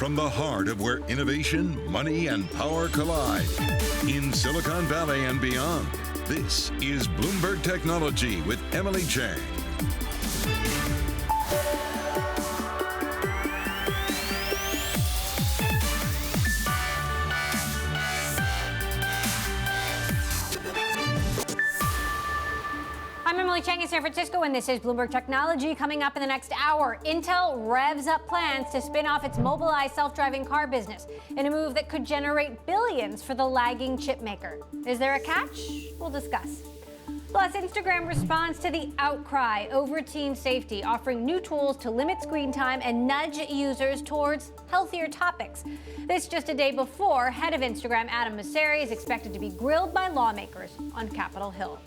from the heart of where innovation, money, and power collide. In Silicon Valley and beyond, this is Bloomberg Technology with Emily Chang. I'm Emily Chang in San Francisco, and this is Bloomberg Technology. Coming up in the next hour, Intel revs up plans to spin off its Mobileye self-driving car business in a move that could generate billions for the lagging chip maker. Is there a catch? We'll discuss. Plus, Instagram responds to the outcry over teen safety, offering new tools to limit screen time and nudge users towards healthier topics. This just a day before head of Instagram Adam Mosseri is expected to be grilled by lawmakers on Capitol Hill.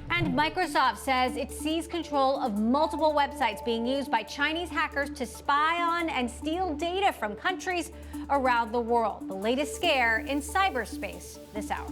And Microsoft says it seized control of multiple websites being used by Chinese hackers to spy on and steal data from countries around the world. The latest scare in cyberspace this hour.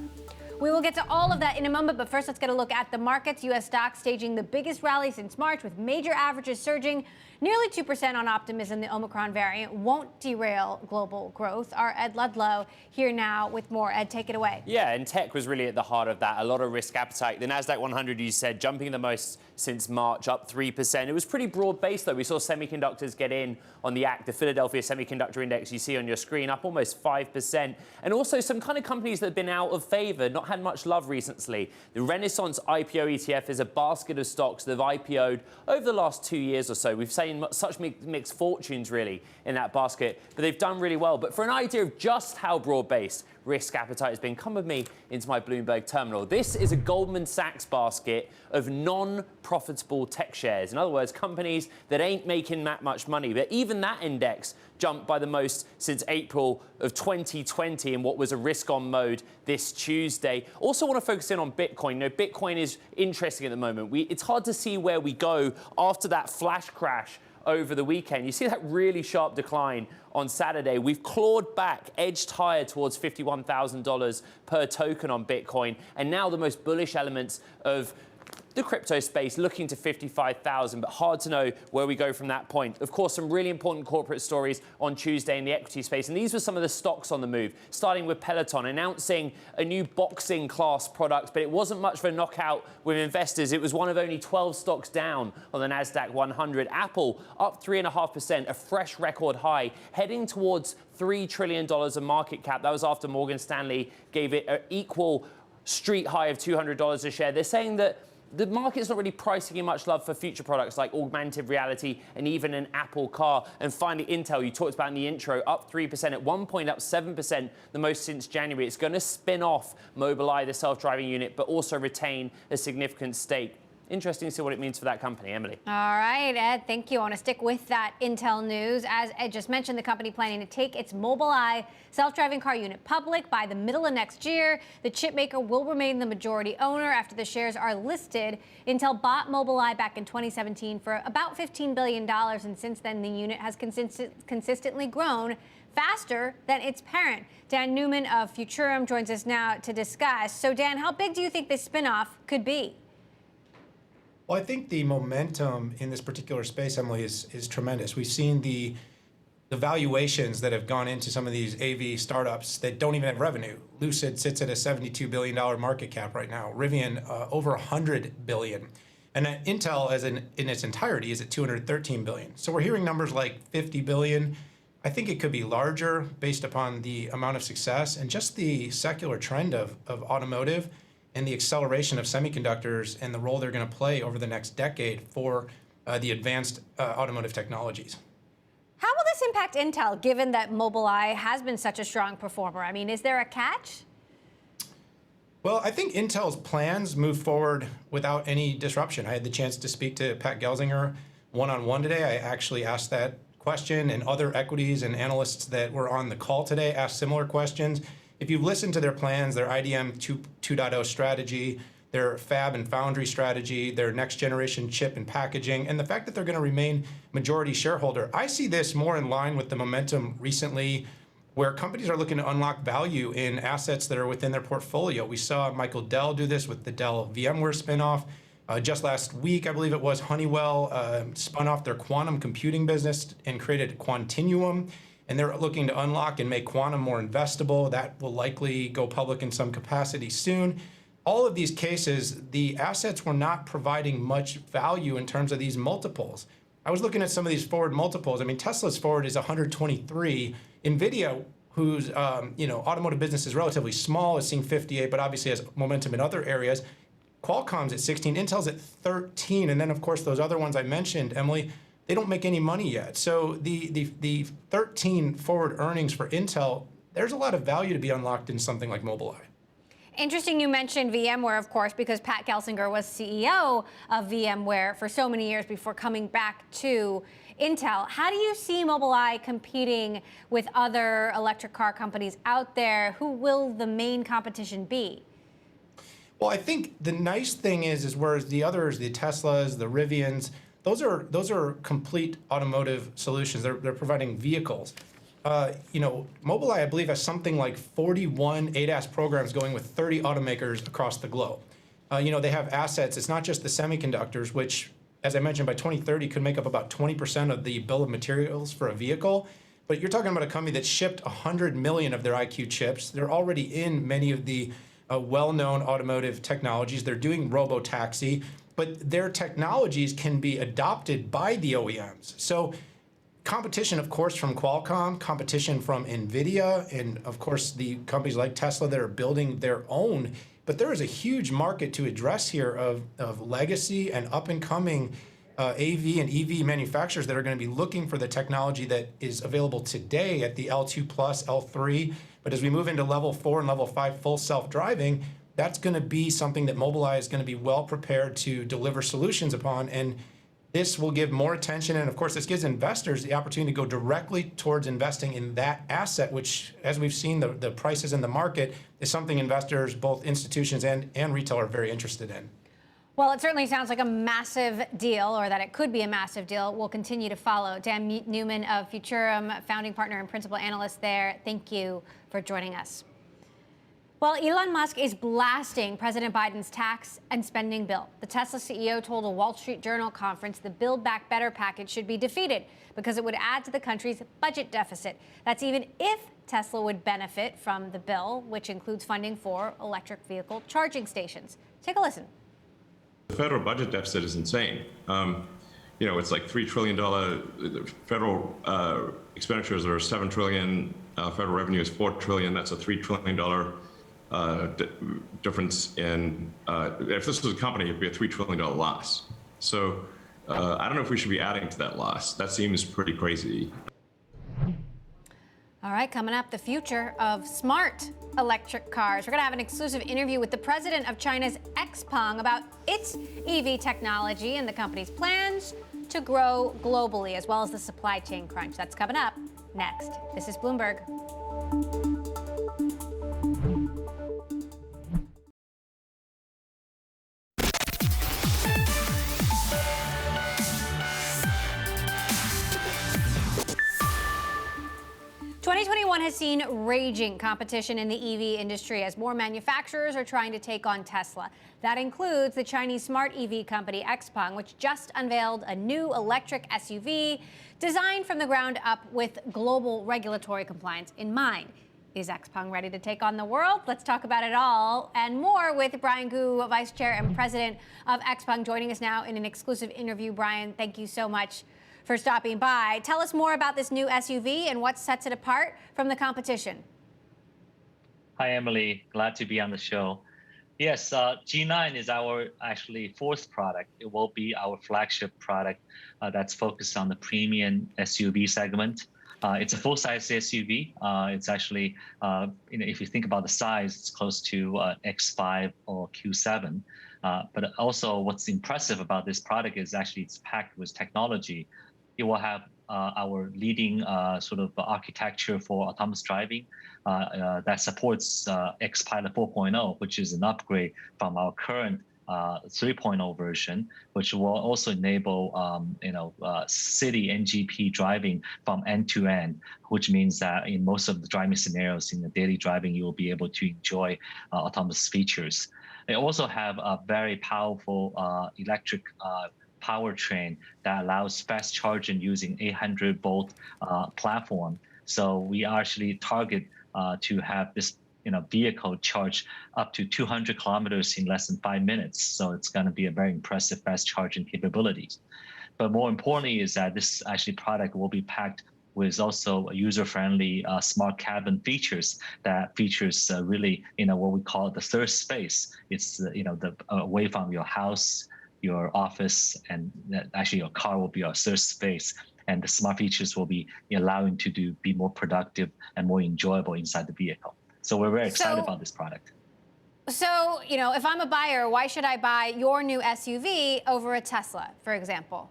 We will get to all of that in a moment, but first let's get a look at the markets. U.S. stocks staging the biggest rally since March, with major averages surging nearly 2% on optimism the Omicron variant won't derail global growth. Our Ed Ludlow here now with more. Ed, take it away. Yeah, and tech was really at the heart of that. A lot of risk appetite. The Nasdaq 100, you said, jumping the most since March, up 3%. It was pretty broad-based, though. We saw semiconductors get in on the act. The Philadelphia Semiconductor Index you see on your screen, up almost 5%. And also some kind of companies that have been out of favor, not had much love recently. The Renaissance IPO ETF is a basket of stocks that have IPO'd over the last 2 years or so. We've seen such mixed fortunes, really, in that basket, but they've done really well. But for an idea of just how broad-based risk appetite has been, come with me into my Bloomberg terminal. This is a Goldman Sachs basket of non-profitable tech shares. In other words, companies that ain't making that much money. But even that index jumped by the most since April of 2020 in what was a risk-on mode this Tuesday. Also want to focus in on Bitcoin. You know, Bitcoin is interesting at the moment. It's hard to see where we go after that flash crash over the weekend. You see that really sharp decline on Saturday. We've clawed back, edged higher towards $51,000 per token on Bitcoin, and now the most bullish elements of the crypto space looking to 55,000, but hard to know where we go from that point. Of course, some really important corporate stories on Tuesday in the equity space, and these were some of the stocks on the move, starting with Peloton announcing a new boxing class product, but it wasn't much of a knockout with investors. It was one of only 12 stocks down on the Nasdaq 100. Apple up 3.5%, a fresh record high, heading towards $3 trillion of market cap. That was after Morgan Stanley gave it an equal street high of $200 a share. They're saying that the market's not really pricing in much love for future products like augmented reality and even an Apple car. And finally, Intel, you talked about in the intro, up 3%, at one point up 7%, the most since January. It's going to spin off Mobileye, the self-driving unit, but also retain a significant stake. Interesting to see what it means for that company. Emily. All right, Ed, thank you. I want to stick with that Intel news. As Ed just mentioned, the company planning to take its Mobileye self-driving car unit public by the middle of next year. The chip maker will remain the majority owner after the shares are listed. Intel bought Mobileye back in 2017 for about $15 billion, and since then the unit has consistently grown faster than its parent. Dan Newman of Futurum joins us now to discuss. So, Dan, how big do you think this spinoff could be? Well, I think the momentum in this particular space, Emily, is tremendous. We've seen the valuations that have gone into some of these AV startups that don't even have revenue. Lucid sits at a $72 billion market cap right now. Rivian, over $100 billion. And Intel, in its entirety, is at $213 billion. So we're hearing numbers like $50 billion. I think it could be larger based upon the amount of success and just the secular trend of automotive and the acceleration of semiconductors and the role they're going to play over the next decade for the advanced automotive technologies. How will this impact Intel, given that Mobileye has been such a strong performer? I mean, is there a catch? Well, I think Intel's plans move forward without any disruption. I had the chance to speak to Pat Gelsinger one-on-one today. I actually asked that question, and other equities and analysts that were on the call today asked similar questions. If you've listened to their plans, their IDM 2.0 strategy, their fab and foundry strategy, their next generation chip and packaging, and the fact that they're going to remain majority shareholder, I see this more in line with the momentum recently where companies are looking to unlock value in assets that are within their portfolio. We saw Michael Dell do this with the Dell VMware spinoff. Just last week, I believe it was, Honeywell spun off their quantum computing business and created Quantinuum. and they're looking to unlock and make quantum more investable. That will likely go public in some capacity soon. All of these cases, the assets were not providing much value in terms of these multiples. I was looking at some of these forward multiples. I mean, Tesla's forward is 123. NVIDIA, whose automotive business is relatively small, is seeing 58, but obviously has momentum in other areas. Qualcomm's at 16, Intel's at 13, and then of course those other ones I mentioned, Emily, they don't make any money yet. So the 13 forward earnings for Intel, there's a lot of value to be unlocked in something like Mobileye. Interesting you mentioned VMware, of course, because Pat Gelsinger was CEO of VMware for so many years before coming back to Intel. How do you see Mobileye competing with other electric car companies out there? Who will the main competition be? Well, I think the nice thing is whereas the others, the Teslas, the Rivians, those are complete automotive solutions. They're providing vehicles. Mobileye, I believe, has something like 41 ADAS programs going with 30 automakers across the globe. They have assets. It's not just the semiconductors, which, as I mentioned, by 2030 could make up about 20% of the bill of materials for a vehicle. But you're talking about a company that shipped 100 million of their IQ chips. They're already in many of the well-known automotive technologies. They're doing robo-taxi, but their technologies can be adopted by the OEMs. So competition, of course, from Qualcomm, competition from NVIDIA, and of course the companies like Tesla that are building their own. But there is a huge market to address here of legacy and up-and-coming AV and EV manufacturers that are going to be looking for the technology that is available today at the L2 plus, L3. But as we move into level 4 and level 5 full self-driving, that's going to be something that Mobileye is going to be well prepared to deliver solutions upon. And this will give more attention. And of course, this gives investors the opportunity to go directly towards investing in that asset, which, as we've seen, the prices in the market is something investors, both institutions and retail, are very interested in. Well, it certainly sounds like a massive deal, or that it could be a massive deal. We'll continue to follow. Dan Newman of Futurum, founding partner and principal analyst there, thank you for joining us. Well, Elon Musk is blasting President Biden's tax and spending bill. The Tesla CEO told a Wall Street Journal conference the Build Back Better package should be defeated because it would add to the country's budget deficit. That's even if Tesla would benefit from the bill, which includes funding for electric vehicle charging stations. Take a listen. The federal budget deficit is insane. It's like $3 trillion. Federal expenditures are $7 trillion. Federal revenue is $4 trillion. That's a $3 trillion difference in. If this was a company, it'd be a $3 trillion loss. So I don't know if we should be adding to that loss. That seems pretty crazy. All right, coming up, the future of smart electric cars. We're going to have an exclusive interview with the president of China's XPeng about its EV technology and the company's plans to grow globally, as well as the supply chain crunch. That's coming up next. This is Bloomberg. Has seen raging competition in the EV industry as more manufacturers are trying to take on Tesla. That includes the Chinese smart EV company XPeng, which just unveiled a new electric SUV designed from the ground up with global regulatory compliance in mind. Is XPeng ready to take on the world? Let's talk about it all and more with Brian Gu, Vice Chair and President of XPeng, joining us now in an exclusive interview. Brian, thank you so much for stopping by. Tell us more about this new SUV and what sets it apart from the competition. Hi, Emily. Glad to be on the show. Yes, G9 is our actually fourth product. It will be our flagship product that's focused on the premium SUV segment. It's a full-size SUV. It's actually, if you think about the size, it's close to X5 or Q7. But also what's impressive about this product is actually it's packed with technology. It will have our leading sort of architecture for autonomous driving that supports X-Pilot 4.0, which is an upgrade from our current 3.0 version, which will also enable city NGP driving from end to end, which means that in most of the driving scenarios in the daily driving, you will be able to enjoy autonomous features. They also have a very powerful electric powertrain that allows fast charging using 800-volt platform. So we actually target to have this vehicle charge up to 200 kilometers in less than 5 minutes. So it's going to be a very impressive fast charging capabilities. But more importantly is that this actually product will be packed with also user-friendly smart cabin features that features really, what we call the third space. It's, the away from your house, your office, and actually your car will be your third space. And the smart features will be allowing to be more productive and more enjoyable inside the vehicle. So we're very excited about this product. So, if I'm a buyer, why should I buy your new SUV over a Tesla, for example?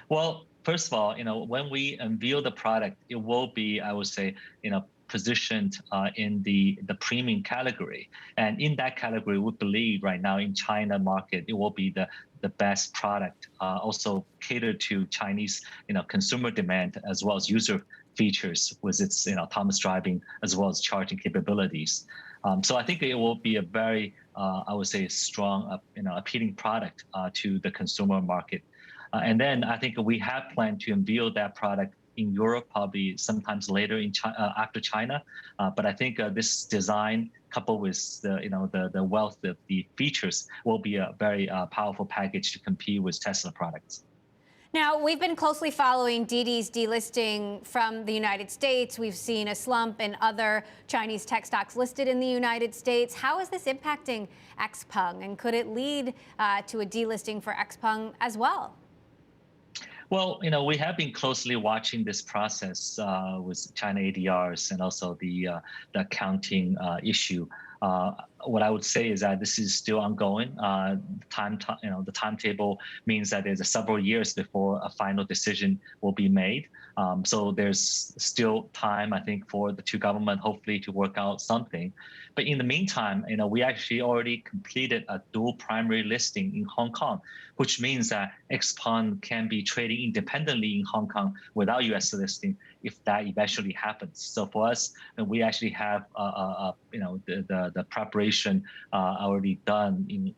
Well, first of all, when we unveil the product, it will be, I would say, positioned in the premium category. And in that category, we believe right now in China market, it will be the best product, also catered to Chinese, consumer demand as well as user features with its, autonomous driving as well as charging capabilities. So I think it will be a very, I would say, strong, appealing product to the consumer market. And then I think we have planned to unveil that product in Europe probably sometimes later in after China. But I think this design coupled with the wealth of the features will be a very powerful package to compete with Tesla products. Now, we've been closely following Didi's delisting from the United States. We've seen a slump in other Chinese tech stocks listed in the United States. How is this impacting XPeng, and could it lead to a delisting for XPeng as well? Well, we have been closely watching this process with China ADRs and also the accounting issue. What I would say is that this is still ongoing. The timetable means that there's several years before a final decision will be made. So there's still time, I think, for the two governments hopefully to work out something. But in the meantime, we actually already completed a dual primary listing in Hong Kong, which means that XPeng can be trading independently in Hong Kong without U.S. listing if that eventually happens. So for us, we actually have the preparation already done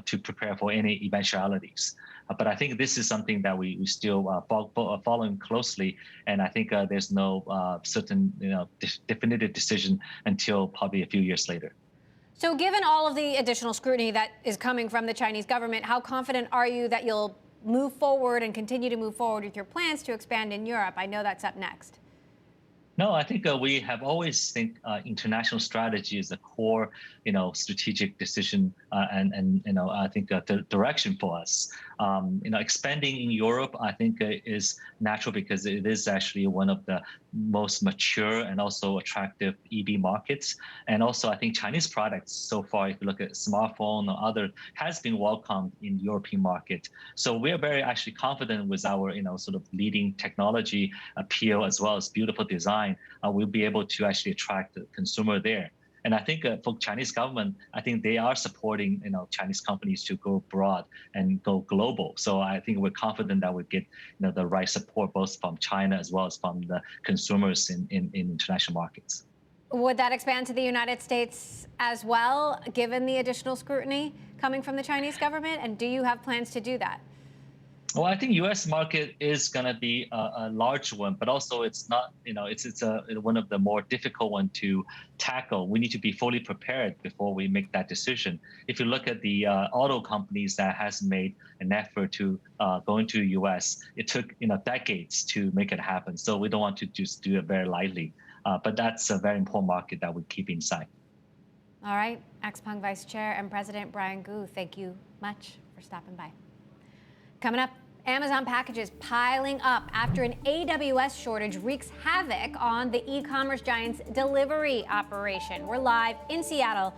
to prepare for any eventualities. But I think this is something that we still following closely, and I think there's no certain definitive decision until probably a few years later. So given all of the additional scrutiny that is coming from the Chinese government, how confident are you that you'll move forward and continue to move forward with your plans to expand in Europe? I know that's up next. No, I think we have always think international strategy is a core, strategic decision, and I think the direction for us. Expanding in Europe, I think is natural because it is actually one of the most mature and also attractive EV markets. And also, I think Chinese products so far, if you look at smartphone or other, has been welcomed in European market. So we're very actually confident with our, sort of leading technology appeal as well as beautiful design. We'll be able to actually attract the consumer there. And I think for Chinese government, I think they are supporting Chinese companies to go broad and go global. So I think we're confident that we get the right support both from China as well as from the consumers in international markets. Would that expand to the United States as well, given the additional scrutiny coming from the Chinese government? And do you have plans to do that? Well, I think U.S. market is going to be a large one, but also it's not, it's one of the more difficult one to tackle. We need to be fully prepared before we make that decision. If you look at the auto companies that has made an effort to go into the U.S., it took decades to make it happen. So we don't want to just do it very lightly. But that's a very important market that we keep in sight. All right, XPeng Vice Chair and President Brian Gu, thank you much for stopping by. Coming up, Amazon packages piling up after an AWS shortage wreaks havoc on the e-commerce giant's delivery operation. We're live in Seattle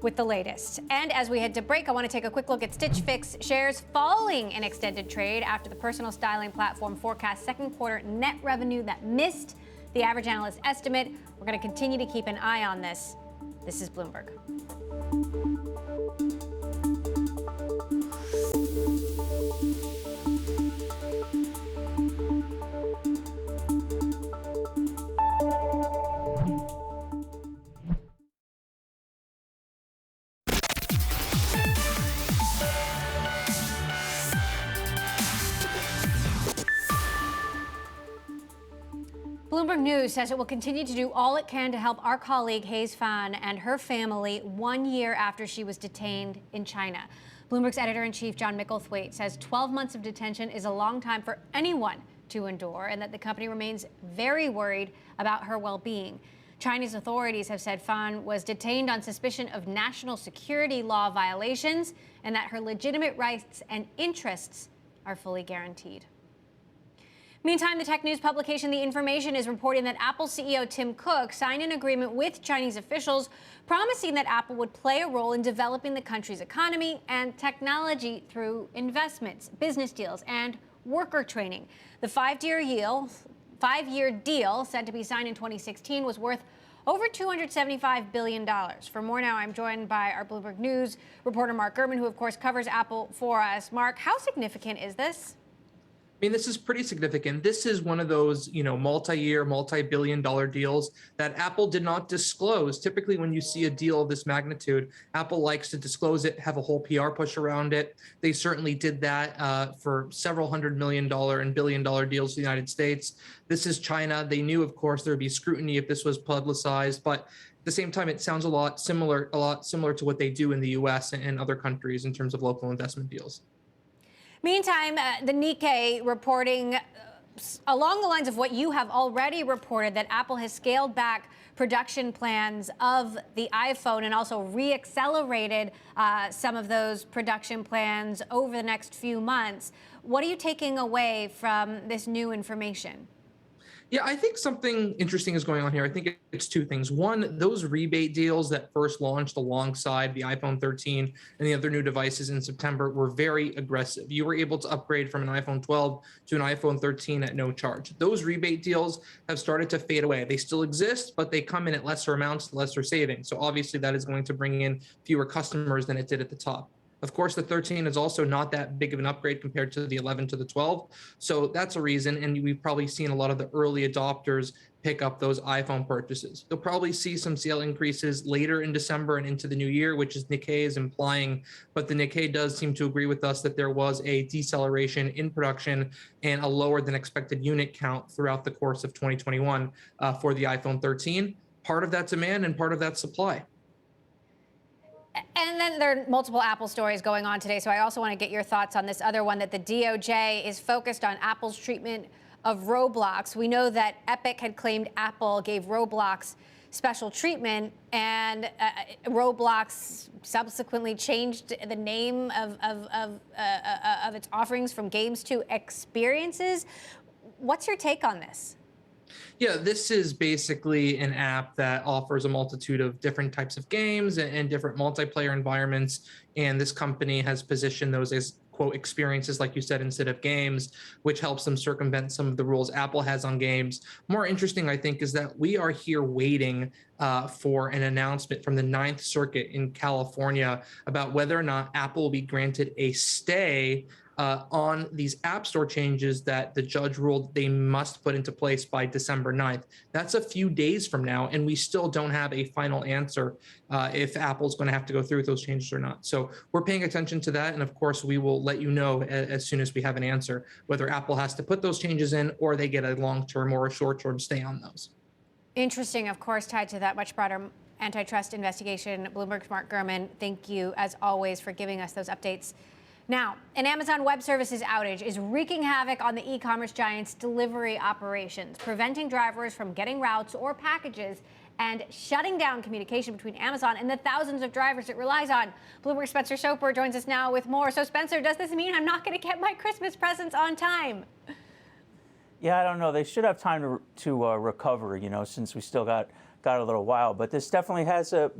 with the latest. And as we head to break, I want to take a quick look at Stitch Fix shares falling in extended trade after the personal styling platform forecast second quarter net revenue that missed the average analyst estimate. We're going to continue to keep an eye on this. This is Bloomberg. Bloomberg News says it will continue to do all it can to help our colleague Hayes Fan and her family 1 year after she was detained in China. Bloomberg's editor-in-chief John Micklethwaite says 12 months of detention is a long time for anyone to endure, and that the company remains very worried about her well-being. Chinese authorities have said Fan was detained on suspicion of national security law violations and that her legitimate rights and interests are fully guaranteed. Meantime, the tech news publication The Information is reporting that Apple CEO Tim Cook signed an agreement with Chinese officials promising that Apple would play a role in developing the country's economy and technology through investments, business deals, and worker training. The five-year deal, said to be signed in 2016, was worth over $275 billion. For more now, I'm joined by our Bloomberg News reporter Mark Gurman, who of course covers Apple for us. Mark, how significant is this? I mean, this is pretty significant. This is one of those, multi-year, multi-billion-dollar deals that Apple did not disclose. Typically, when you see a deal of this magnitude, Apple likes to disclose it, have a whole PR push around it. They certainly did that for several $100 million and billion-dollar deals in the United States. This is China. They knew, of course, there would be scrutiny if this was publicized, but at the same time, it sounds a lot similar to what they do in the U.S. and other countries in terms of local investment deals. Meantime, the Nikkei reporting along the lines of what you have already reported, that Apple has scaled back production plans of the iPhone and also reaccelerated some of those production plans over the next few months. What are you taking away from this new information? Yeah, I think something interesting is going on here. I think it's two things. One, those rebate deals that first launched alongside the iPhone 13 and the other new devices in September were very aggressive. You were able to upgrade from an iPhone 12 to an iPhone 13 at no charge. Those rebate deals have started to fade away. They still exist, but they come in at lesser amounts, lesser savings. So obviously that is going to bring in fewer customers than it did at the top. Of course, the 13 is also not that big of an upgrade compared to the 11 to the 12. So that's a reason. And we've probably seen a lot of the early adopters pick up those iPhone purchases. You'll probably see some sale increases later in December and into the new year, which is Nikkei is implying. But the Nikkei does seem to agree with us that there was a deceleration in production and a lower than expected unit count throughout the course of 2021 for the iPhone 13. Part of that demand and part of that supply. And then there are multiple Apple stories going on today, so I also want to get your thoughts on this other one, that the DOJ is focused on Apple's treatment of Roblox. We know that Epic had claimed Apple gave Roblox special treatment, and Roblox subsequently changed the name of its offerings from games to experiences. What's your take on this? Yeah, this is basically an app that offers a multitude of different types of games and different multiplayer environments. And this company has positioned those as, quote, experiences, like you said, instead of games, which helps them circumvent some of the rules Apple has on games. More interesting, I think, is that we are here waiting for an announcement from the Ninth Circuit in California about whether or not Apple will be granted a stay on these App Store changes that the judge ruled they must put into place by December 9th. That's a few days from now, and we still don't have a final answer if Apple's going to have to go through with those changes or not. So we're paying attention to that, and of course, we will let you know as soon as we have an answer, whether Apple has to put those changes in or they get a long-term or a short-term stay on those. Interesting, of course, tied to that much broader antitrust investigation. Bloomberg's Mark Gurman, thank you, as always, for giving us those updates. Now, an Amazon Web Services outage is wreaking havoc on the e-commerce giant's delivery operations, preventing drivers from getting routes or packages and shutting down communication between Amazon and the thousands of drivers it relies on. Bloomberg's Spencer Soper joins us now with more. So, Spencer, does this mean I'm not going to get my Christmas presents on time? Yeah, I don't know. They should have time to recover, since we still got a little while. But this definitely has a,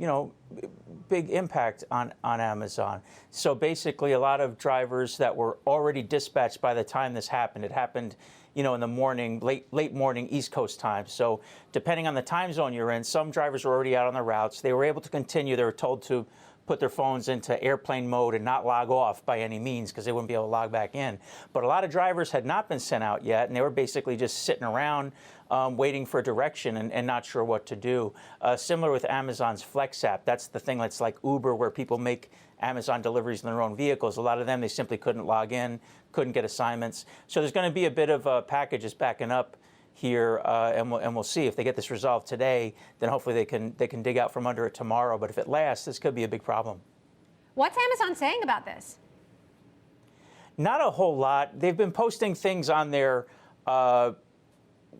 big impact on Amazon. So basically, a lot of drivers that were already dispatched by the time this happened, it happened, in the morning, late morning East Coast time. So depending on the time zone you're in, some drivers were already out on the routes. They were able to continue. They were told to put their phones into airplane mode and not log off by any means because they wouldn't be able to log back in. But a lot of drivers had not been sent out yet, and they were basically just sitting around waiting for direction and not sure what to do. Similar with Amazon's Flex app. That's the thing that's like Uber, where people make Amazon deliveries in their own vehicles. A lot of them, they simply couldn't log in, couldn't get assignments. So there's going to be a bit of packages backing up here, and we'll see if they get this resolved today. Then hopefully they can dig out from under it tomorrow. But if it lasts, this could be a big problem. What's Amazon saying about this? Not a whole lot. They've been posting things on their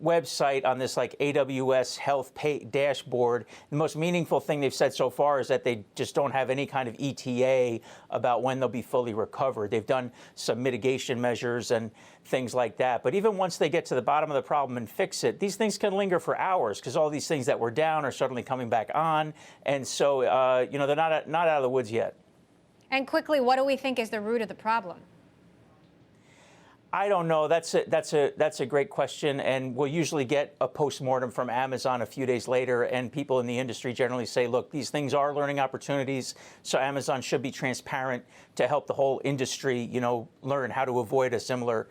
website on this like AWS health dashboard. The most meaningful thing they've said so far is that they just don't have any kind of ETA about when they'll be fully recovered. They've done some mitigation measures and things like that. But even once they get to the bottom of the problem and fix it, these things can linger for hours because all these things that were down are suddenly coming back on. And so, they're not out of the woods yet. And quickly, what do we think is the root of the problem? I don't know. That's a great question, and we'll usually get a postmortem from Amazon a few days later, and people in the industry generally say, look, these things are learning opportunities, so Amazon should be transparent to help the whole industry, learn how to avoid a similar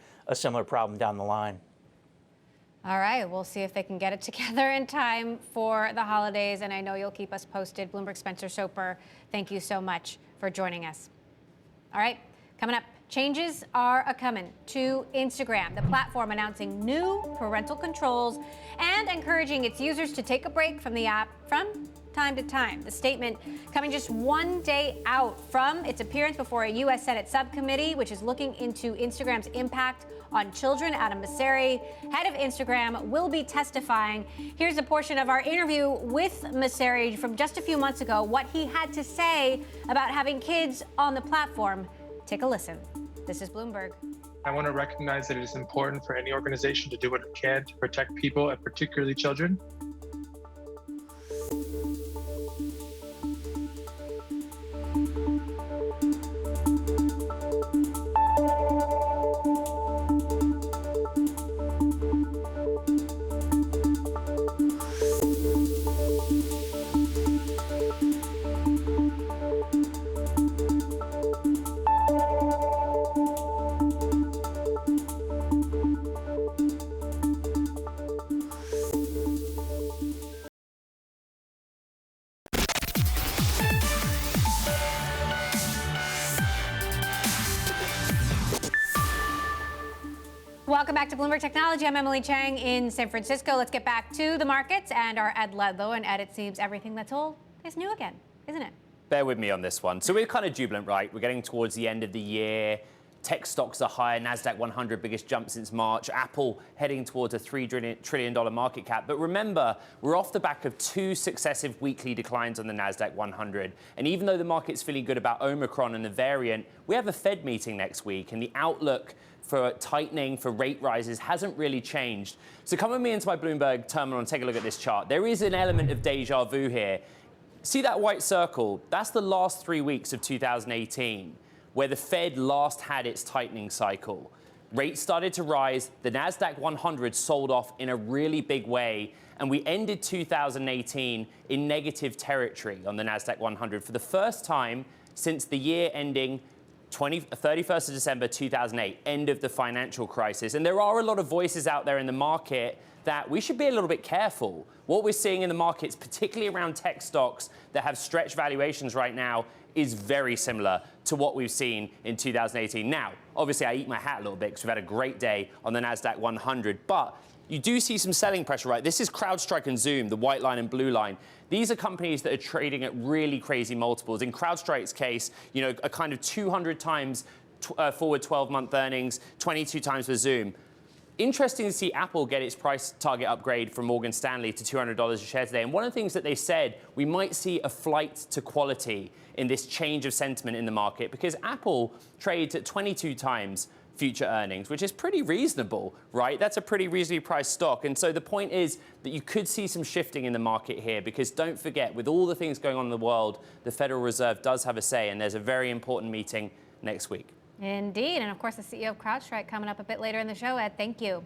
problem down the line. All right, we'll see if they can get it together in time for the holidays, and I know you'll keep us posted. Bloomberg Spencer Soper, thank you so much for joining us. All right, coming up. Changes are a-coming to Instagram, the platform announcing new parental controls and encouraging its users to take a break from the app from time to time. The statement coming just one day out from its appearance before a U.S. Senate subcommittee, which is looking into Instagram's impact on children. Adam Mosseri, head of Instagram, will be testifying. Here's a portion of our interview with Mosseri from just a few months ago, what he had to say about having kids on the platform. Take a listen. This is Bloomberg. I want to recognize that it is important for any organization to do what it can to protect people, and particularly children. Welcome back to Bloomberg Technology. I'm Emily Chang in San Francisco. Let's get back to the markets and our Ed Ledlow. And Ed, it seems everything that's old is new again, isn't it? Bear with me on this one. So we're kind of jubilant, right? We're getting towards the end of the year. Tech stocks are higher. NASDAQ 100, biggest jump since March. Apple heading towards a $3 trillion market cap. But remember, we're off the back of 2 successive weekly declines on the NASDAQ 100. And even though the market's feeling good about Omicron and the variant, we have a Fed meeting next week. And the outlook for tightening, for rate rises, hasn't really changed. So come with me into my Bloomberg terminal and take a look at this chart. There is an element of deja vu here. See that white circle? That's the last 3 weeks of 2018, where the Fed last had its tightening cycle. Rates started to rise, the NASDAQ 100 sold off in a really big way, and we ended 2018 in negative territory on the NASDAQ 100 for the first time since the year ending 31st of December 2008, end of the financial crisis. And there are a lot of voices out there in the market that we should be a little bit careful. What we're seeing in the markets, particularly around tech stocks that have stretched valuations right now, is very similar to what we've seen in 2018. Now, obviously, I eat my hat a little bit because we've had a great day on the NASDAQ 100, but you do see some selling pressure, right? This is CrowdStrike and Zoom, the white line and blue line. These are companies that are trading at really crazy multiples. In CrowdStrike's case, a kind of 200 times forward 12-month earnings, 22 times for Zoom. Interesting to see Apple get its price target upgrade from Morgan Stanley to $200 a share today. And one of the things that they said, we might see a flight to quality in this change of sentiment in the market because Apple trades at 22 times future earnings, which is pretty reasonable, right? That's a pretty reasonably priced stock. And so the point is that you could see some shifting in the market here because don't forget, with all the things going on in the world, the Federal Reserve does have a say, and there's a very important meeting next week. Indeed. And of course, the CEO of CrowdStrike coming up a bit later in the show, Ed. Thank you.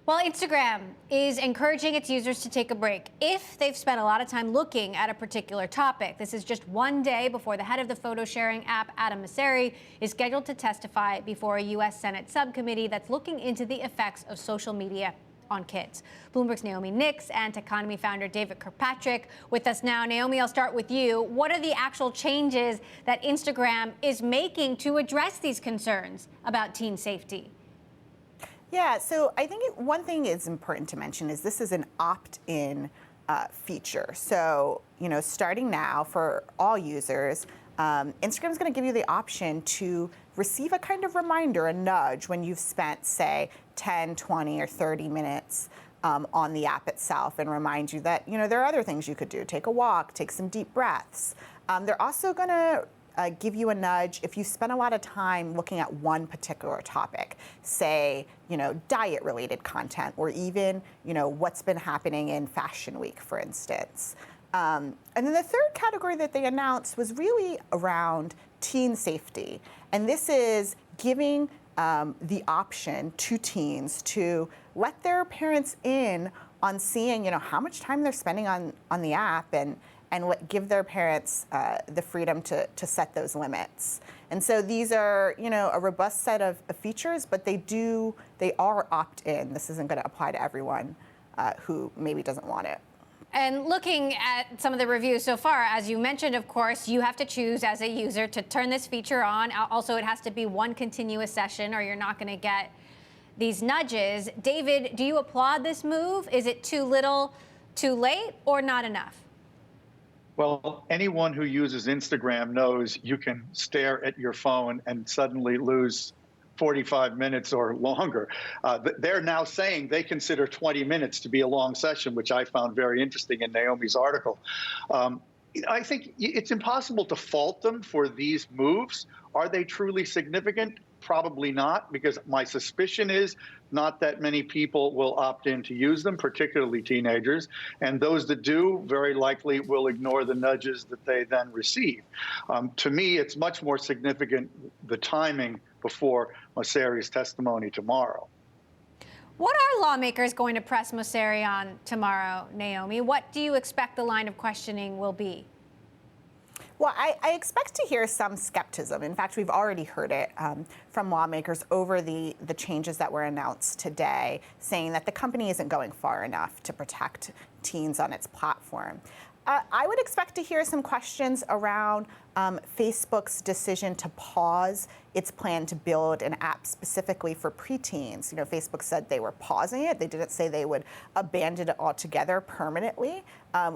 Well, Instagram is encouraging its users to take a break if they've spent a lot of time looking at a particular topic. This is just one day before the head of the photo-sharing app, Adam Mosseri, is scheduled to testify before a U.S. Senate subcommittee that's looking into the effects of social media on kids. Bloomberg's Naomi Nix and Techonomy founder David Kirkpatrick with us now. Naomi, I'll start with you. What are the actual changes that Instagram is making to address these concerns about teen safety? Yeah, so I think one thing is important to mention is this is an opt-in feature. So, starting now for all users, Instagram is going to give you the option to receive a kind of reminder, a nudge, when you've spent, say, 10, 20, or 30 minutes on the app itself, and remind you that, there are other things you could do. Take a walk, take some deep breaths. They're also going to give you a nudge if you spend a lot of time looking at one particular topic, say, diet-related content, or even, what's been happening in Fashion Week, for instance. And then the third category that they announced was really around teen safety. And this is giving the option to teens to let their parents in on seeing, how much time they're spending on the app, and give their parents the freedom to set those limits. And so these are, a robust set of features, but they are opt-in. This isn't going to apply to everyone who maybe doesn't want it. And looking at some of the reviews so far, as you mentioned, of course, you have to choose as a user to turn this feature on. Also, it has to be one continuous session, or you're not going to get these nudges. David, do you applaud this move? Is it too little, too late, or not enough? Well, anyone who uses Instagram knows you can stare at your phone and suddenly lose 45 minutes or longer. They're now saying they consider 20 minutes to be a long session, which I found very interesting in Naomi's article. I think it's impossible to fault them for these moves. Are they truly significant? Probably not, because my suspicion is not that many people will opt in to use them, particularly teenagers. And those that do very likely will ignore the nudges that they then receive. To me, it's much more significant, the timing before Mosseri's testimony tomorrow. What are lawmakers going to press Mosseri on tomorrow, Naomi? What do you expect the line of questioning will be? Well, I expect to hear some skepticism. In fact, we've already heard it from lawmakers over the changes that were announced today, saying that the company isn't going far enough to protect teens on its platform. I would expect to hear some questions around Facebook's decision to pause its plan to build an app specifically for preteens. Facebook said they were pausing it. They didn't say they would abandon it altogether permanently.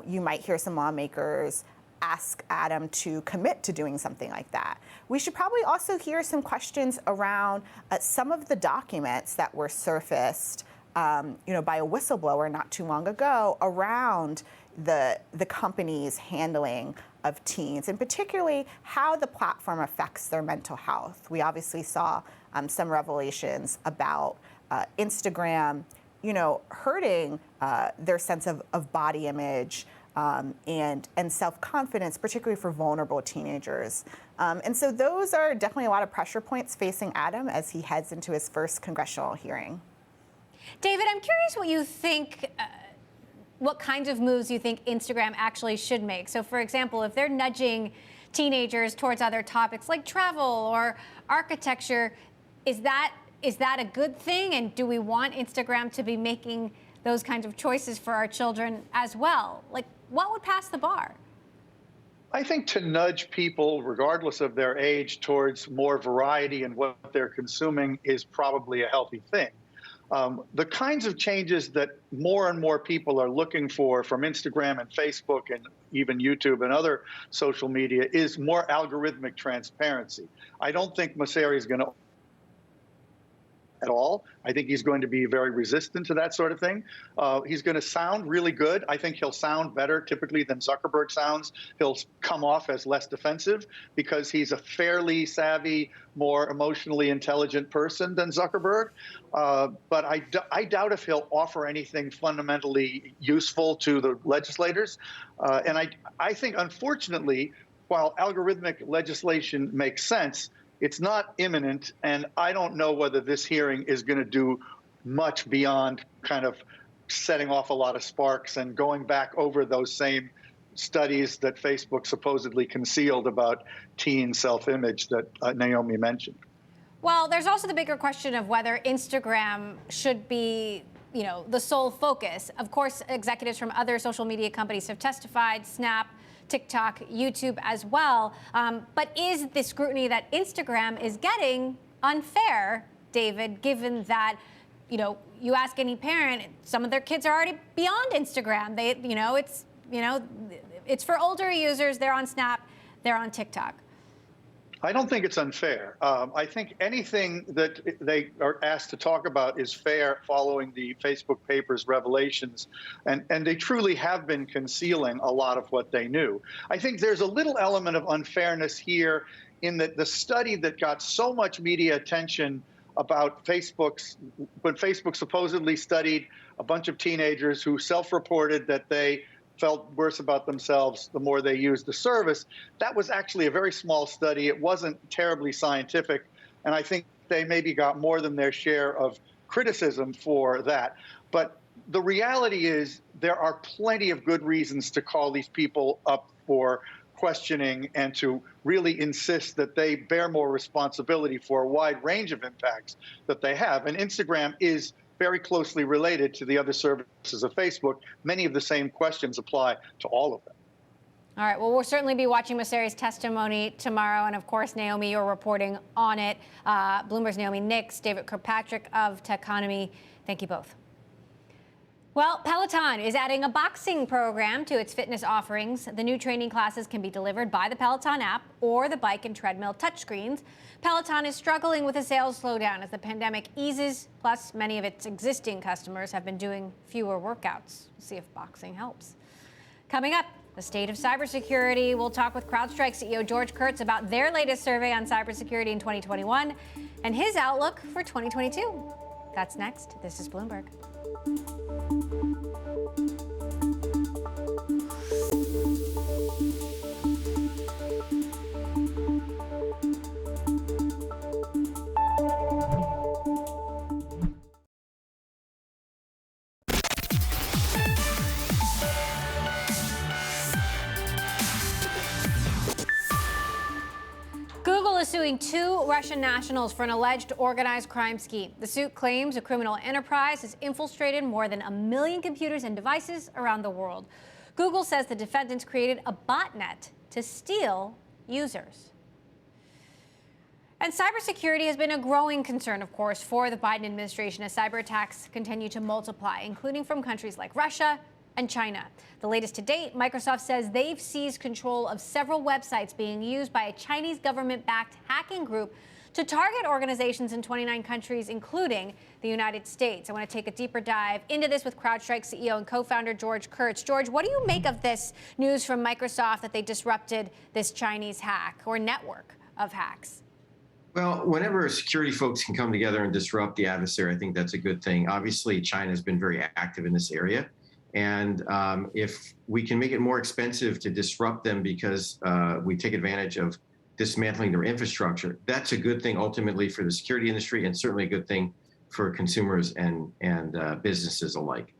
You might hear some lawmakers ask Adam to commit to doing something like that. We should probably also hear some questions around some of the documents that were surfaced, by a whistleblower not too long ago around the company's handling of teens, and particularly how the platform affects their mental health. We obviously saw some revelations about Instagram, hurting their sense of body image, and self-confidence, particularly for vulnerable teenagers. And so those are definitely a lot of pressure points facing Adam as he heads into his first congressional hearing. David, I'm curious what you think, what kinds of moves you think Instagram actually should make. So, for example, if they're nudging teenagers towards other topics like travel or architecture, is that a good thing? And do we want Instagram to be making those kinds of choices for our children as well? Like, what would pass the bar? I think to nudge people, regardless of their age, towards more variety in what they're consuming is probably a healthy thing. The kinds of changes that more and more people are looking for from Instagram and Facebook and even YouTube and other social media is more algorithmic transparency. I don't think Mosseri is going to at all. I think he's going to be very resistant to that sort of thing. He's going to sound really good. I think he'll sound better typically than Zuckerberg sounds. He'll come off as less defensive because he's a fairly savvy, more emotionally intelligent person than Zuckerberg. But I doubt if he'll offer anything fundamentally useful to the legislators. And I think, unfortunately, while algorithmic legislation makes sense, it's not imminent, and I don't know whether this hearing is going to do much beyond kind of setting off a lot of sparks and going back over those same studies that Facebook supposedly concealed about teen self-image that Naomi mentioned. Well, there's also the bigger question of whether Instagram should be, the sole focus. Of course, executives from other social media companies have testified, Snap, TikTok, YouTube as well. But is the scrutiny that Instagram is getting unfair, David, given that you ask any parent, some of their kids are already beyond Instagram. It's for older users. They're on Snap, they're on TikTok. I don't think it's unfair. I think anything that they are asked to talk about is fair following the Facebook papers revelations. And they truly have been concealing a lot of what they knew. I think there's a little element of unfairness here in that the study that got so much media attention about when Facebook supposedly studied a bunch of teenagers who self-reported that they felt worse about themselves the more they used the service. That was actually a very small study. It wasn't terribly scientific. And I think they maybe got more than their share of criticism for that. But the reality is there are plenty of good reasons to call these people up for questioning and to really insist that they bear more responsibility for a wide range of impacts that they have. And Instagram is very closely related to the other services of Facebook. Many of the same questions apply to all of them. All right, well, we'll certainly be watching Mosseri's testimony tomorrow. And of course, Naomi, you're reporting on it. Bloomberg's Naomi Nix, David Kirkpatrick of Techonomy. Thank you both. Well, Peloton is adding a boxing program to its fitness offerings. The new training classes can be delivered by the Peloton app or the bike and treadmill touchscreens. Peloton is struggling with a sales slowdown as the pandemic eases, plus many of its existing customers have been doing fewer workouts. We'll see if boxing helps. Coming up, the state of cybersecurity. We'll talk with CrowdStrike CEO George Kurtz about their latest survey on cybersecurity in 2021 and his outlook for 2022. That's next. This is Bloomberg. Google is suing 2 Russian nationals for an alleged organized crime scheme. The suit claims a criminal enterprise has infiltrated more than 1 million computers and devices around the world. Google says the defendants created a botnet to steal users. And cybersecurity has been a growing concern, of course, for the Biden administration as cyber attacks continue to multiply, including from countries like Russia and China. The latest to date, Microsoft says they've seized control of several websites being used by a Chinese government-backed hacking group to target organizations in 29 countries, including the United States. I want to take a deeper dive into this with CrowdStrike CEO and co-founder George Kurtz. George, what do you make of this news from Microsoft that they disrupted this Chinese hack or network of hacks? Well, whenever security folks can come together and disrupt the adversary, I think that's a good thing. Obviously, China has been very active in this area. And if we can make it more expensive to disrupt them because we take advantage of dismantling their infrastructure, that's a good thing ultimately for the security industry and certainly a good thing for consumers and businesses alike.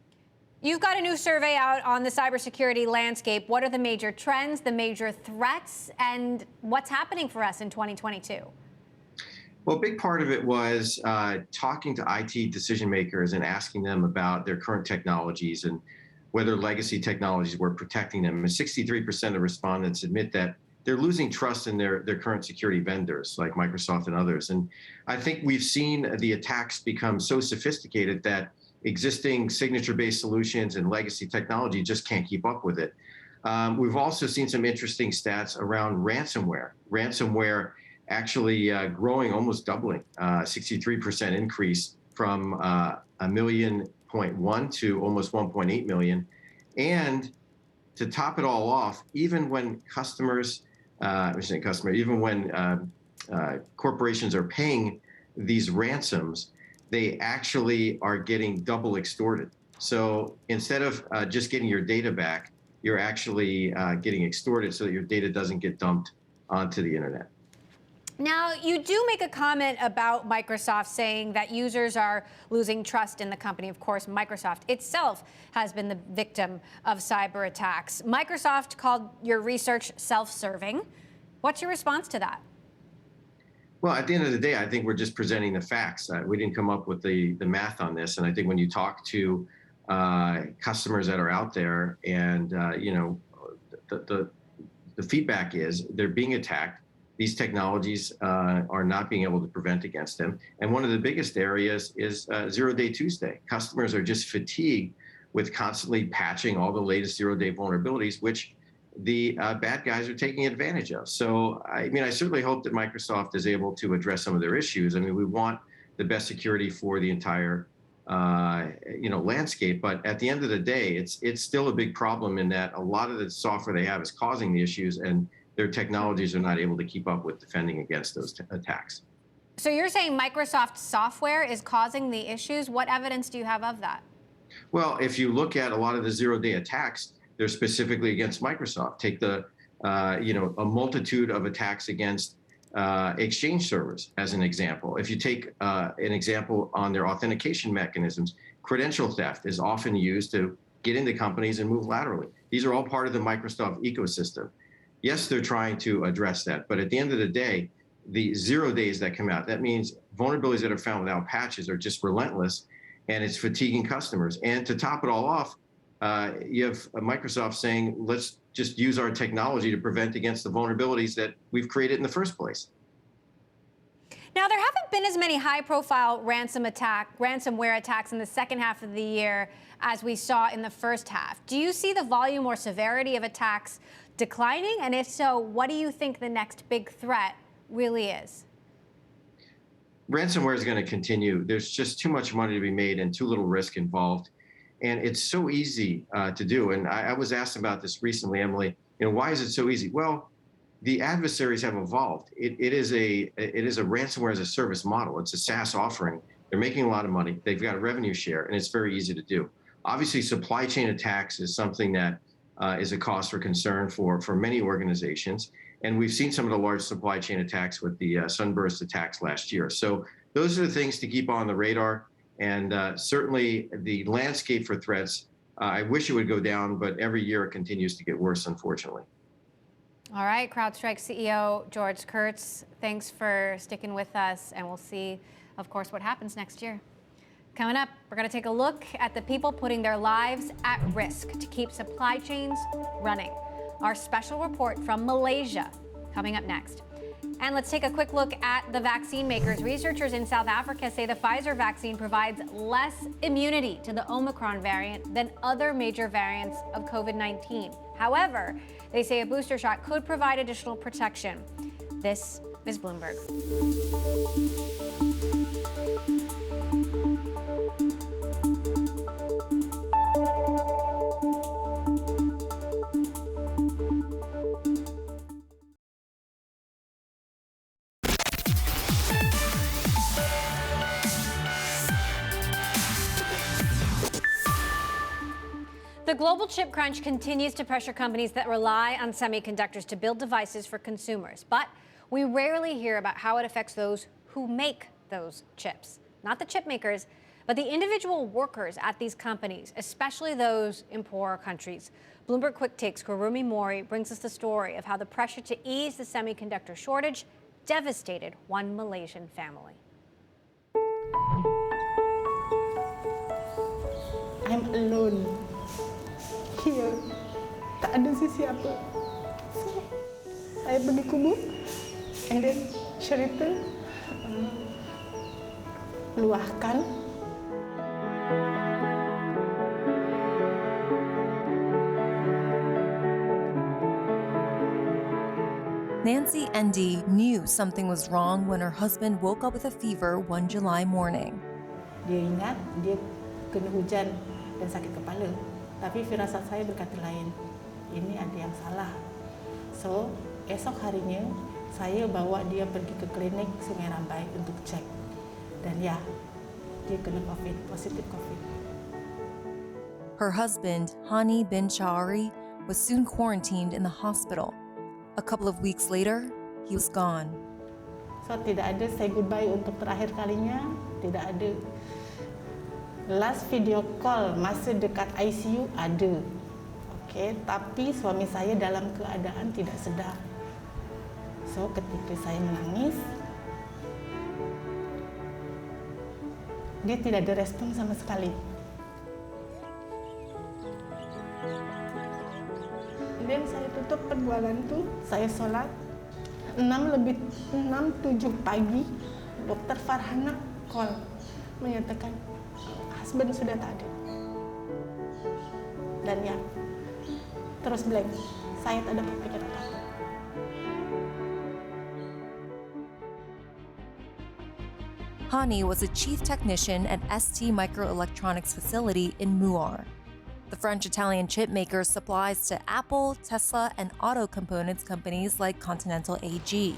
You've got a new survey out on the cybersecurity landscape. What are the major trends, the major threats, and what's happening for us in 2022? Well, a big part of it was talking to IT decision makers and asking them about their current technologies and whether legacy technologies were protecting them. And 63% of respondents admit that they're losing trust in their current security vendors like Microsoft and others. And I think we've seen the attacks become so sophisticated that existing signature-based solutions and legacy technology just can't keep up with it. We've also seen some interesting stats around ransomware. Ransomware actually growing, almost doubling, 63% increase from 1.1 million to almost 1.8 million. And to top it all off, even when even when corporations are paying these ransoms, they actually are getting double extorted. So instead of just getting your data back, you're actually getting extorted so that your data doesn't get dumped onto the internet. Now, you do make a comment about Microsoft saying that users are losing trust in the company. Of course, Microsoft itself has been the victim of cyber attacks. Microsoft called your research self-serving. What's your response to that? Well, at the end of the day, I think we're just presenting the facts. We didn't come up with the math on this. And I think when you talk to customers that are out there and, the feedback is they're being attacked. these technologies are not being able to prevent against them. And one of the biggest areas is zero-day Tuesday. Customers are just fatigued with constantly patching all the latest zero-day vulnerabilities, which the bad guys are taking advantage of. So, I mean, I certainly hope that Microsoft is able to address some of their issues. I mean, we want the best security for the entire landscape. But at the end of the day, it's still a big problem in that a lot of the software they have is causing the issues, and their technologies are not able to keep up with defending against those attacks. So you're saying Microsoft software is causing the issues? What evidence do you have of that? Well, if you look at a lot of the zero-day attacks, they're specifically against Microsoft. Take the, a multitude of attacks against Exchange servers as an example. If you take an example on their authentication mechanisms, credential theft is often used to get into companies and move laterally. These are all part of the Microsoft ecosystem. Yes, they're trying to address that, but at the end of the day, the 0 days that come out, that means vulnerabilities that are found without patches are just relentless, and it's fatiguing customers. And to top it all off, you have Microsoft saying, let's just use our technology to prevent against the vulnerabilities that we've created in the first place. Now, there haven't been as many high-profile ransomware attacks in the second half of the year as we saw in the first half. Do you see the volume or severity of attacks declining? And if so, what do you think the next big threat really is? Ransomware is going to continue. There's just too much money to be made and too little risk involved. And it's so easy to do. And I was asked about this recently, Emily. Why is it so easy? Well, the adversaries have evolved. It is a ransomware as a service model. It's a SaaS offering. They're making a lot of money. They've got a revenue share, and it's very easy to do. Obviously, supply chain attacks is something that is a cause for concern for many organizations. And we've seen some of the large supply chain attacks with the Sunburst attacks last year. So those are the things to keep on the radar. And certainly the landscape for threats, I wish it would go down, but every year it continues to get worse, unfortunately. All right, CrowdStrike CEO George Kurtz, thanks for sticking with us, and we'll see, of course, what happens next year. Coming up, we're going to take a look at the people putting their lives at risk to keep supply chains running. Our special report from Malaysia coming up next. And let's take a quick look at the vaccine makers. Researchers in South Africa say the Pfizer vaccine provides less immunity to the Omicron variant than other major variants of COVID-19. However, they say a booster shot could provide additional protection. This is Bloomberg. The global chip crunch continues to pressure companies that rely on semiconductors to build devices for consumers. But we rarely hear about how it affects those who make those chips. Not the chip makers, but the individual workers at these companies, especially those in poorer countries. Bloomberg Quick Takes Kurumi Mori brings us the story of how the pressure to ease the semiconductor shortage devastated one Malaysian family. I'm alone. Here, tak ada siapa. So, saya pergi kubur, and then cerita, luahkan. Nancy ND knew something was wrong when her husband woke up with a fever one July morning. Dia ingat dia kena hujan dan sakit kepala. Tapi firasat saya berkata lain. Ini ada yang salah. So, esok harinya saya bawa dia pergi ke klinik Sungai Rambai untuk cek. Dan ya, dia kena COVID, positif COVID. Her husband, Hani bin Chari, was soon quarantined in the hospital. A couple of weeks later, he was gone. So, tidak ada say goodbye untuk terakhir kalinya, tidak ada. Last video call masa dekat ICU ada. Okay, tapi suami saya dalam keadaan tidak sedar. So, ketika saya menangis, dia tidak ada respon sama sekali. Dan saya tutup penjualan tu, saya solat, 6-7 pagi, Dokter Farhana call menyatakan husband sudah tak ada. Dan ya, terus blank. Saya tak dapat pikir apa-apa. Hani was a chief technician at ST Microelectronics facility in Muar. The French-Italian chip maker supplies to Apple, Tesla, and auto components companies like Continental AG.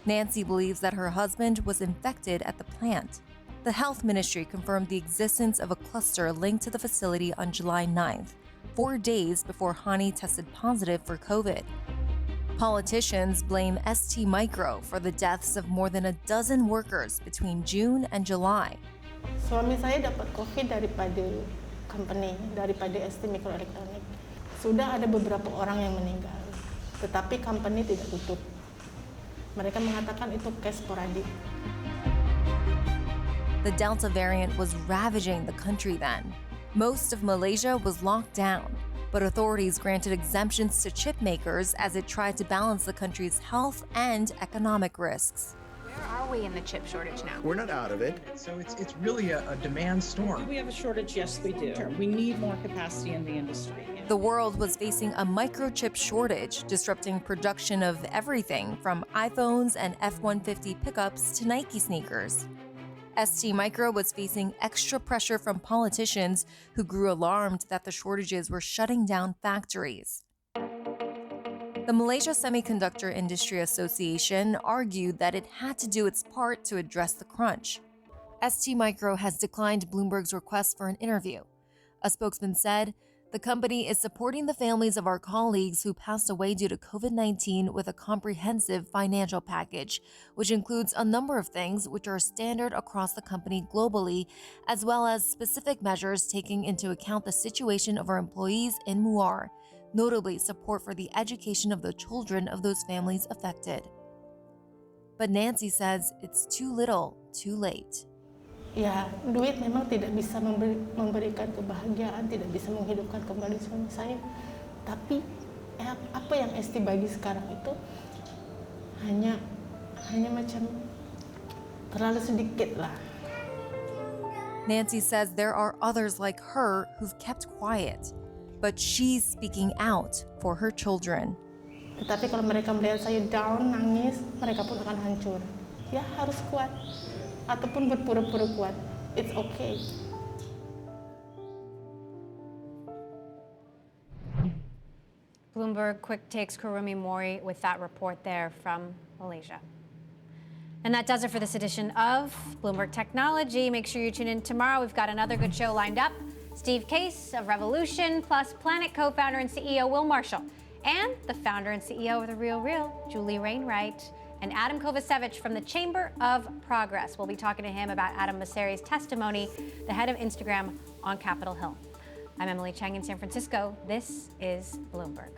Nancy believes that her husband was infected at the plant. The health ministry confirmed the existence of a cluster linked to the facility on July 9th, 4 days before Hani tested positive for COVID. Politicians blame ST Micro for the deaths of more than a dozen workers between June and July. Suami saya dapat COVID daripada company, daripada ST Microelectronics. Sudah ada beberapa orang yang meninggal, tetapi company tidak tutup. Mereka mengatakan itu case sporadik. The Delta variant was ravaging the country then. Most of Malaysia was locked down, but authorities granted exemptions to chip makers as it tried to balance the country's health and economic risks. Where are we in the chip shortage now? We're not out of it. So it's really a demand storm. Do we have a shortage? Yes, we do. We need more capacity in the industry. The world was facing a microchip shortage, disrupting production of everything from iPhones and F-150 pickups to Nike sneakers. ST Micro was facing extra pressure from politicians who grew alarmed that the shortages were shutting down factories. The Malaysia Semiconductor Industry Association argued that it had to do its part to address the crunch. ST Micro has declined Bloomberg's request for an interview. A spokesman said, "The company is supporting the families of our colleagues who passed away due to COVID-19 with a comprehensive financial package, which includes a number of things which are standard across the company globally, as well as specific measures taking into account the situation of our employees in Muar, notably support for the education of the children of those families affected." But Nancy says it's too little, too late. Ya, duit memang tidak bisa memberikan kebahagiaan, tidak bisa menghidupkan kembali suami saya. Tapi apa yang ST bagi sekarang itu hanya macam terlalu sedikit lah. Nancy says there are others like her who've kept quiet, but she's speaking out for her children. Tetapi kalau mereka melihat saya down, nangis, mereka pun akan hancur. Ya, harus kuat. Ataupun berpura-pura kuat. It's okay. Bloomberg Quick Takes Kurumi Mori with that report there from Malaysia. And that does it for this edition of Bloomberg Technology. Make sure you tune in tomorrow. We've got another good show lined up. Steve Case of Revolution, plus Planet co-founder and CEO Will Marshall, and the founder and CEO of The Real Real, Julie Wainwright, and Adam Kovacevic from the Chamber of Progress. We'll be talking to him about Adam Mosseri's testimony, the head of Instagram, on Capitol Hill. I'm Emily Chang in San Francisco. This is Bloomberg.